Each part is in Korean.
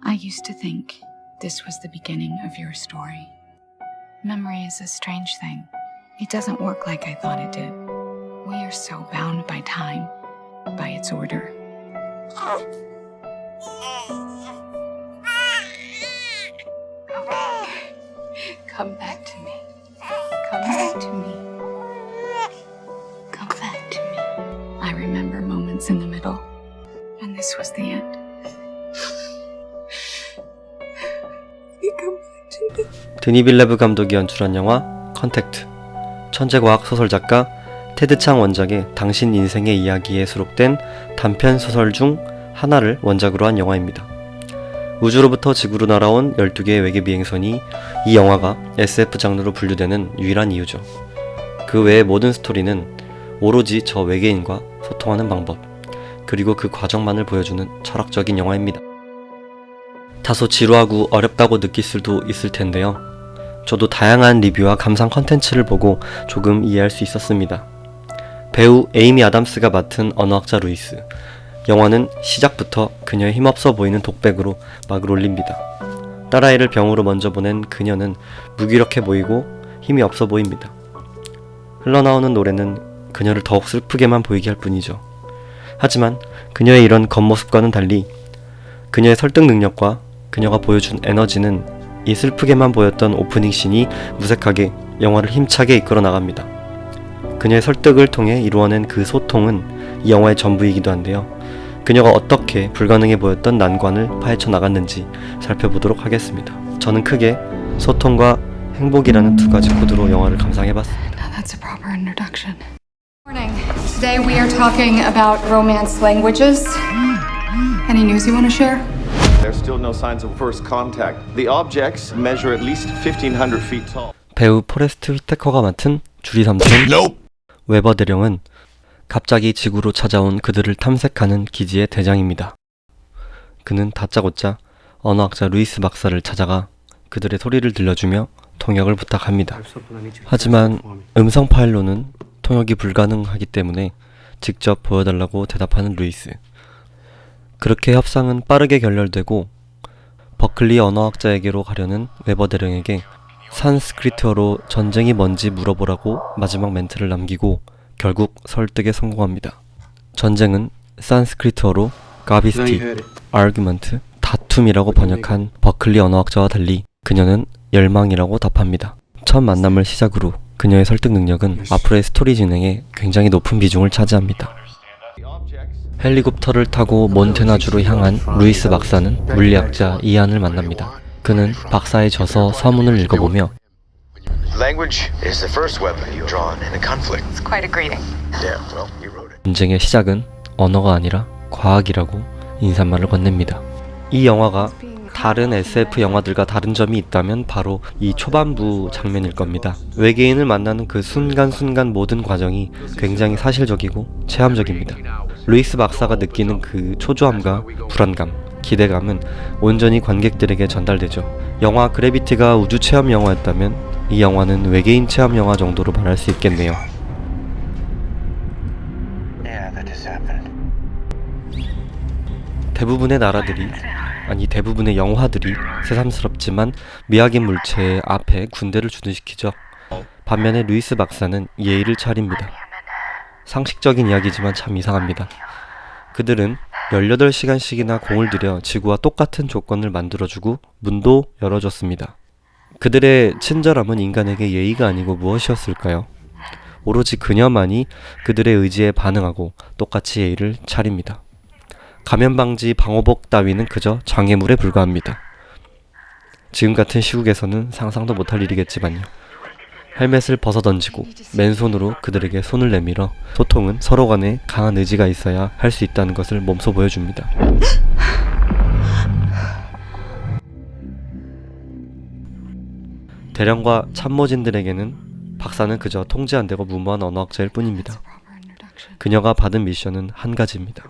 I used to think this was the beginning of your story. Memory is a strange thing. It doesn't work like I thought it did. We are so bound by time, by its order. Come back to me. Come back to me. Come back to me. I remember moments in the middle, and this was the end. Come back to me. 드니 빌레브 감독이 연출한 영화 컨택트. 천재과학 소설작가 테드 창 원작의 당신 인생의 이야기에 수록된 단편 소설 중 하나를 원작으로 한 영화입니다. 우주로부터 지구로 날아온 12개의 외계 비행선이 이 영화가 SF 장르로 분류되는 유일한 이유죠. 그 외의 모든 스토리는 오로지 저 외계인과 소통하는 방법, 그리고 그 과정만을 보여주는 철학적인 영화입니다. 다소 지루하고 어렵다고 느낄 수도 있을 텐데요. 저도 다양한 리뷰와 감상 컨텐츠를 보고 조금 이해할 수 있었습니다. 배우 에이미 아담스가 맡은 언어학자 루이스. 영화는 시작부터 그녀의 힘없어 보이는 독백으로 막을 올립니다. 딸아이를 병으로 먼저 보낸 그녀는 무기력해 보이고 힘이 없어 보입니다. 흘러나오는 노래는 그녀를 더욱 슬프게만 보이게 할 뿐이죠. 하지만 그녀의 이런 겉모습과는 달리 그녀의 설득 능력과 그녀가 보여준 에너지는 이 슬프게만 보였던 오프닝 씬이 무색하게 영화를 힘차게 이끌어 나갑니다. 그녀의 설득을 통해 이루어낸 그 소통은 이 영화의 전부이기도 한데요. 그녀가 어떻게 불가능해 보였던 난관을 파헤쳐 나갔는지 살펴보도록 하겠습니다. 저는 크게 소통과 행복이라는 두 가지 코드로 영화를 감상해봤습니다. Now that's a proper introduction. Morning. Today we are talking about romance languages. Any news you want to share? There's still no signs of first contact. The objects measure at least 1,500 feet tall. 배우 포레스트 휘테커가 맡은 주리 삼촌 웨버 대령은 갑자기 지구로 찾아온 그들을 탐색하는 기지의 대장입니다. 그는 다짜고짜 언어학자 루이스 박사를 찾아가 그들의 소리를 들려주며 통역을 부탁합니다. 하지만 음성 파일로는 통역이 불가능하기 때문에 직접 보여달라고 대답하는 루이스. 그렇게 협상은 빠르게 결렬되고 버클리 언어학자에게로 가려는 웨버 대령에게 산스크리트어로 전쟁이 뭔지 물어보라고 마지막 멘트를 남기고 결국 설득에 성공합니다. 전쟁은 산스크리트어로 가비스티, 아규먼트, 다툼이라고 번역한 버클리 언어학자와 달리 그녀는 열망이라고 답합니다. 첫 만남을 시작으로 그녀의 설득 능력은 앞으로의 스토리 진행에 굉장히 높은 비중을 차지합니다. 헬리콥터를 타고 몬테나주로 향한 루이스 박사는 물리학자 이안을 만납니다. 그는 박사의 저서 서문을 읽어보며 Language is the first weapon drawn in a conflict. It's quite a greeting. Yeah, well, you wrote it. 전쟁의 시작은 언어가 아니라 과학이라고 인사말을 건넵니다. 이 영화가 다른 SF 영화들과 다른 점이 있다면 바로 이 초반부 장면일 겁니다. 외계인을 만나는 그 순간순간 모든 과정이 굉장히 사실적이고 체험적입니다. 루이스 박사가 느끼는 그 초조함과 불안감, 기대감은 온전히 관객들에게 전달되죠. 영화 그래비티가 우주 체험 영화였다면 이 영화는 외계인 체험 영화 정도로 말할 수 있겠네요. Yeah, that has happened. 대부분의 나라들이, 아니 대부분의 영화들이 새삼스럽지만 미학인 물체의 앞에 군대를 주둔시키죠. 반면에 루이스 박사는 예의를 차립니다. 상식적인 이야기지만 참 이상합니다. 그들은 18시간씩이나 공을 들여 지구와 똑같은 조건을 만들어주고 문도 열어줬습니다. 그들의 친절함은 인간에게 예의가 아니고 무엇이었을까요? 오로지 그녀만이 그들의 의지에 반응하고 똑같이 예의를 차립니다. 감염방지 방호복 따위는 그저 장애물에 불과합니다. 지금 같은 시국에서는 상상도 못할 일이겠지만요. 헬멧을 벗어던지고 맨손으로 그들에게 손을 내밀어 소통은 서로 간에 강한 의지가 있어야 할 수 있다는 것을 몸소 보여줍니다. 대령과 참모진들에게는 박사는 그저 통제 안 되고 무모한 언어학자일 뿐입니다. 그녀가 받은 미션은 한 가지입니다.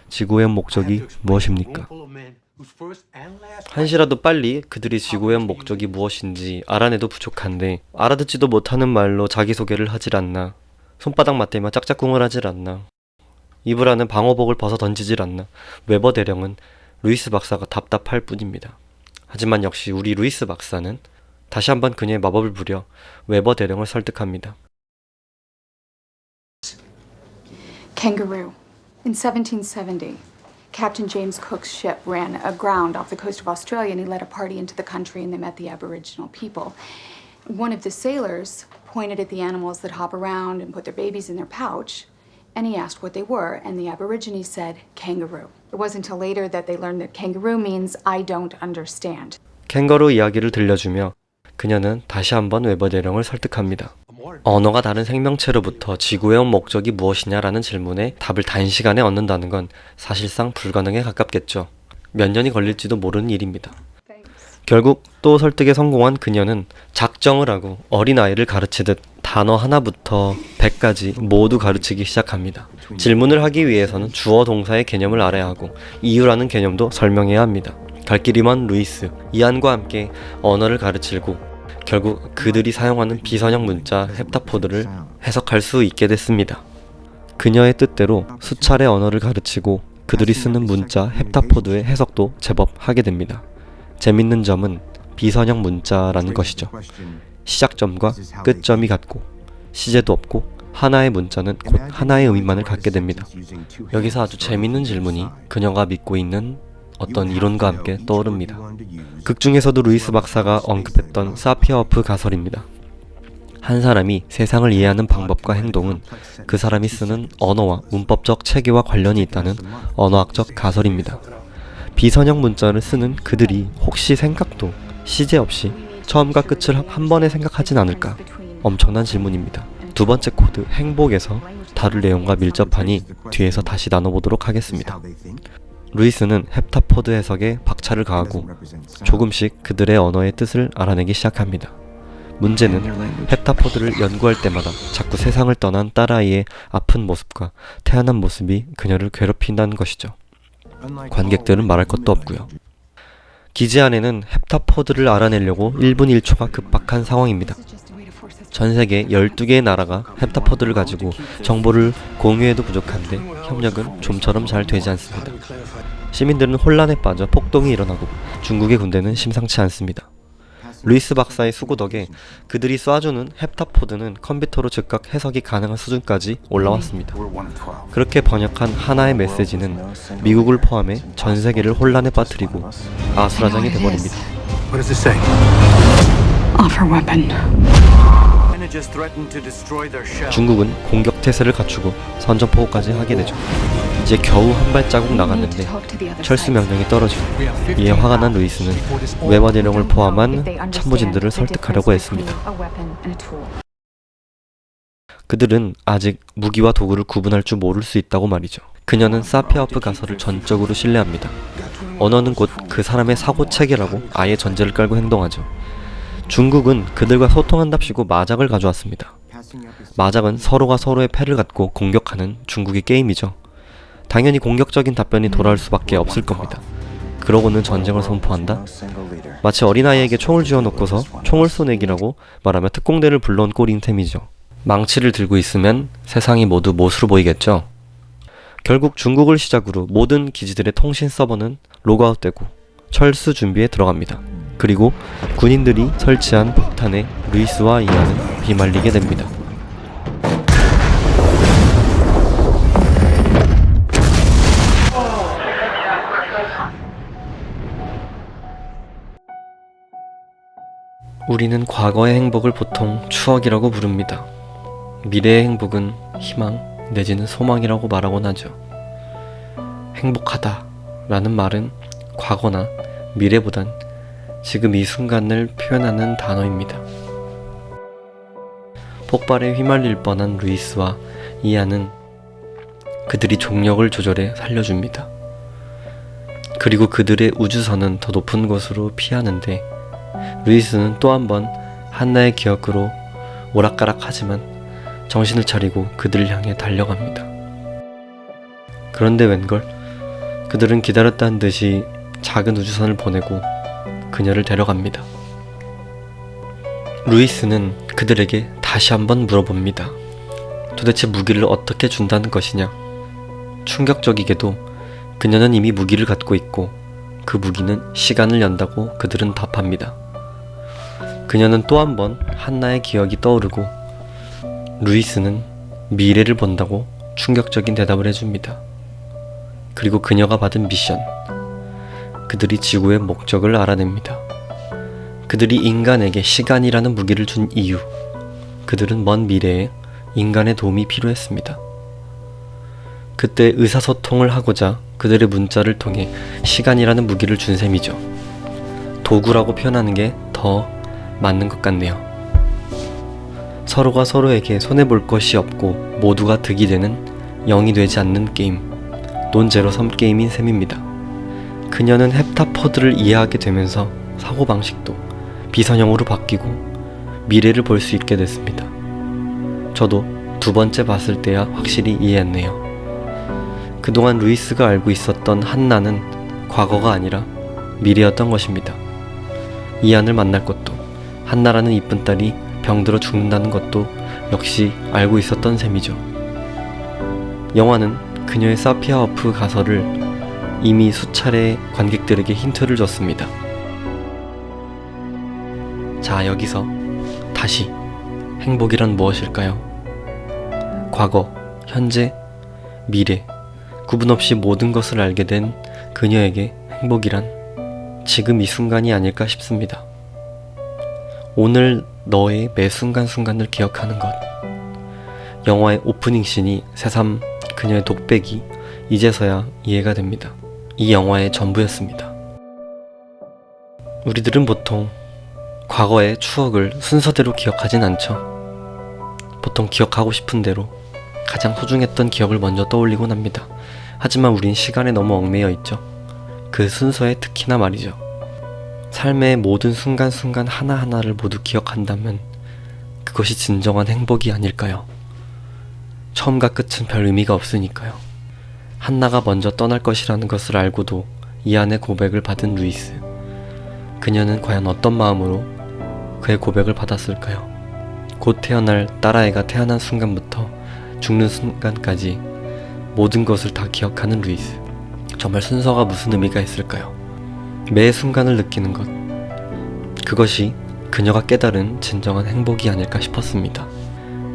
지구의 목적이 무엇입니까? 한시라도 빨리 그들이 지구의 목적이 무엇인지 알아내도 부족한데 알아듣지도 못하는 말로 자기소개를 하질 않나, 손바닥 맞대며 짝짝꿍을 하질 않나, 입으라는 방호복을 벗어 던지질 않나. 웨버 대령은 루이스 박사가 답답할 뿐입니다. 하지만 역시 우리 루이스 박사는 다시 한번 그녀의 마법을 부려 웨버 대령을 설득합니다. Kangaroo. In 1770, Captain James Cook's ship ran aground off the coast of Australia and he led a party into the country and they met the Aboriginal people. One of the sailors pointed at the animals that hop around and put their babies in their pouch and he asked what they were and the Aborigines said kangaroo. It wasn't until later that they learned that kangaroo means I don't understand. 캥거루 이야기를 들려주며 그녀는 다시 한번 웨버 대령을 설득합니다. 언어가 다른 생명체로부터 지구에 온 목적이 무엇이냐라는 질문에 답을 단시간에 얻는다는 건 사실상 불가능에 가깝겠죠. 몇 년이 걸릴지도 모르는 일입니다. 결국 또 설득에 성공한 그녀는 작정을 하고 어린아이를 가르치듯 단어 하나부터 100까지 모두 가르치기 시작합니다. 질문을 하기 위해서는 주어 동사의 개념을 알아야 하고 이유라는 개념도 설명해야 합니다. 갈 길이 먼 루이스, 이안과 함께 언어를 가르치고 결국 그들이 사용하는 비선형 문자 헵타포드를 해석할 수 있게 됐습니다. 그녀의 뜻대로 수차례 언어를 가르치고 그들이 쓰는 문자 헵타포드의 해석도 제법 하게 됩니다. 재밌는 점은 비선형 문자라는 것이죠. 시작점과 끝점이 같고 시제도 없고 하나의 문자는 곧 하나의 의미만을 갖게 됩니다. 여기서 아주 재밌는 질문이 그녀가 믿고 있는 어떤 이론과 함께 떠오릅니다. 극 중에서도 루이스 박사가 언급했던 사피아워프 가설입니다. 한 사람이 세상을 이해하는 방법과 행동은 그 사람이 쓰는 언어와 문법적 체계와 관련이 있다는 언어학적 가설입니다. 비선형 문자를 쓰는 그들이 혹시 생각도 시제 없이 처음과 끝을 한 번에 생각하진 않을까? 엄청난 질문입니다. 두 번째 코드, 행복에서 다룰 내용과 밀접하니 뒤에서 다시 나눠보도록 하겠습니다. 루이스는 헵타포드 해석에 박차를 가하고 조금씩 그들의 언어의 뜻을 알아내기 시작합니다. 문제는 헵타포드를 연구할 때마다 자꾸 세상을 떠난 딸아이의 아픈 모습과 태어난 모습이 그녀를 괴롭힌다는 것이죠. 관객들은 말할 것도 없고요. 기지 안에는 헵타포드를 알아내려고 1분 1초가 급박한 상황입니다. 전 세계 12개의 나라가 헵타포드를 가지고 정보를 공유해도 부족한데 협력은 좀처럼 잘 되지 않습니다. 시민들은 혼란에 빠져 폭동이 일어나고 중국의 군대는 심상치 않습니다. 루이스 박사의 수고 덕에 그들이 쏴주는 헵타포드는 컴퓨터로 즉각 해석이 가능한 수준까지 올라왔습니다. 그렇게 번역한 하나의 메시지는 미국을 포함해 전 세계를 혼란에 빠뜨리고 아수라장이 돼버립니다. Offer weapon. 중국은 공격 태세를 갖추고 선전포고까지 하게 되죠. 이제 겨우 한 발자국 나갔는데 철수 명령이 떨어지고 이에 화가 난 루이스는 웨버 대령을 포함한 참모진들을 설득하려고 했습니다. 그들은 아직 무기와 도구를 구분할 줄 모를 수 있다고 말이죠. 그녀는 사피아워프 가설을 전적으로 신뢰합니다. 언어는 곧 그 사람의 사고체계라고 아예 전제를 깔고 행동하죠. 중국은 그들과 소통한답시고 마작을 가져왔습니다. 마작은 서로가 서로의 패를 갖고 공격하는 중국의 게임이죠. 당연히 공격적인 답변이 돌아올 수밖에 없을 겁니다. 그러고는 전쟁을 선포한다? 마치 어린아이에게 총을 쥐어놓고서 총을 쏘내기라고 말하며 특공대를 불러온 꼴인 셈이죠. 망치를 들고 있으면 세상이 모두 못으로 보이겠죠. 결국 중국을 시작으로 모든 기지들의 통신 서버는 로그아웃되고 철수 준비에 들어갑니다. 그리고 군인들이 설치한 폭탄에 루이스와 이안은 비말리게 됩니다. 우리는 과거의 행복을 보통 추억이라고 부릅니다. 미래의 행복은 희망 내지는 소망이라고 말하곤 하죠. 행복하다 라는 말은 과거나 미래보단 지금 이 순간을 표현하는 단어입니다. 폭발에 휘말릴 뻔한 루이스와 이안은 그들이 종력을 조절해 살려줍니다. 그리고 그들의 우주선은 더 높은 곳으로 피하는데 루이스는 또 한 번 한나의 기억으로 오락가락하지만 정신을 차리고 그들을 향해 달려갑니다. 그런데 웬걸 그들은 기다렸다는 듯이 작은 우주선을 보내고 그녀를 데려갑니다. 루이스는 그들에게 다시 한번 물어봅니다. 도대체 무기를 어떻게 준다는 것이냐? 충격적이게도 그녀는 이미 무기를 갖고 있고 그 무기는 시간을 연다고 그들은 답합니다. 그녀는 또 한 번 한나의 기억이 떠오르고 루이스는 미래를 본다고 충격적인 대답을 해줍니다. 그리고 그녀가 받은 미션, 그들이 지구의 목적을 알아냅니다. 그들이 인간에게 시간이라는 무기를 준 이유, 그들은 먼 미래에 인간의 도움이 필요했습니다. 그때 의사소통을 하고자 그들의 문자를 통해 시간이라는 무기를 준 셈이죠. 도구라고 표현하는 게 더 맞는 것 같네요. 서로가 서로에게 손해볼 것이 없고 모두가 득이 되는 0이 되지 않는 게임, 논제로섬 게임인 셈입니다. 그녀는 헵타포드를 이해하게 되면서 사고방식도 비선형으로 바뀌고 미래를 볼 수 있게 됐습니다. 저도 두 번째 봤을 때야 확실히 이해했네요. 그동안 루이스가 알고 있었던 한나는 과거가 아니라 미래였던 것입니다. 이안을 만날 것도, 한나라는 이쁜 딸이 병들어 죽는다는 것도 역시 알고 있었던 셈이죠. 영화는 그녀의 사피아워프 가설을 이미 수차례 관객들에게 힌트를 줬습니다. 자, 여기서 다시 행복이란 무엇일까요? 과거, 현재, 미래, 구분 없이 모든 것을 알게 된 그녀에게 행복이란 지금 이 순간이 아닐까 싶습니다. 오늘 너의 매 순간순간을 기억하는 것. 영화의 오프닝 씬이 새삼 그녀의 독백이 이제서야 이해가 됩니다. 이 영화의 전부였습니다. 우리들은 보통 과거의 추억을 순서대로 기억하진 않죠. 보통 기억하고 싶은 대로 가장 소중했던 기억을 먼저 떠올리곤 합니다. 하지만 우린 시간에 너무 얽매여 있죠. 그 순서에 특히나 말이죠. 삶의 모든 순간순간 하나하나를 모두 기억한다면 그것이 진정한 행복이 아닐까요? 처음과 끝은 별 의미가 없으니까요. 한나가 먼저 떠날 것이라는 것을 알고도 이안의 고백을 받은 루이스. 그녀는 과연 어떤 마음으로 그의 고백을 받았을까요? 곧 태어날 딸아이가 태어난 순간부터 죽는 순간까지 모든 것을 다 기억하는 루이스. 정말 순서가 무슨 의미가 있을까요? 매 순간을 느끼는 것, 그것이 그녀가 깨달은 진정한 행복이 아닐까 싶었습니다.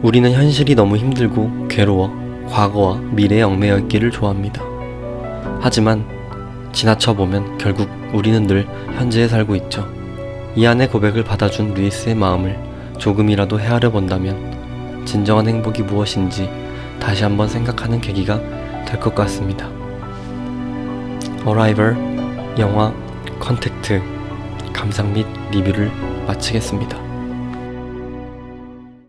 우리는 현실이 너무 힘들고 괴로워 과거와 미래에 얽매여 있기를 좋아합니다. 하지만 지나쳐보면 결국 우리는 늘 현재에 살고 있죠. 이안의 고백을 받아준 루이스의 마음을 조금이라도 헤아려 본다면 진정한 행복이 무엇인지 다시 한번 생각하는 계기가 될 것 같습니다. 어라이벌 영화 컨택트 감상 및 리뷰를 마치겠습니다.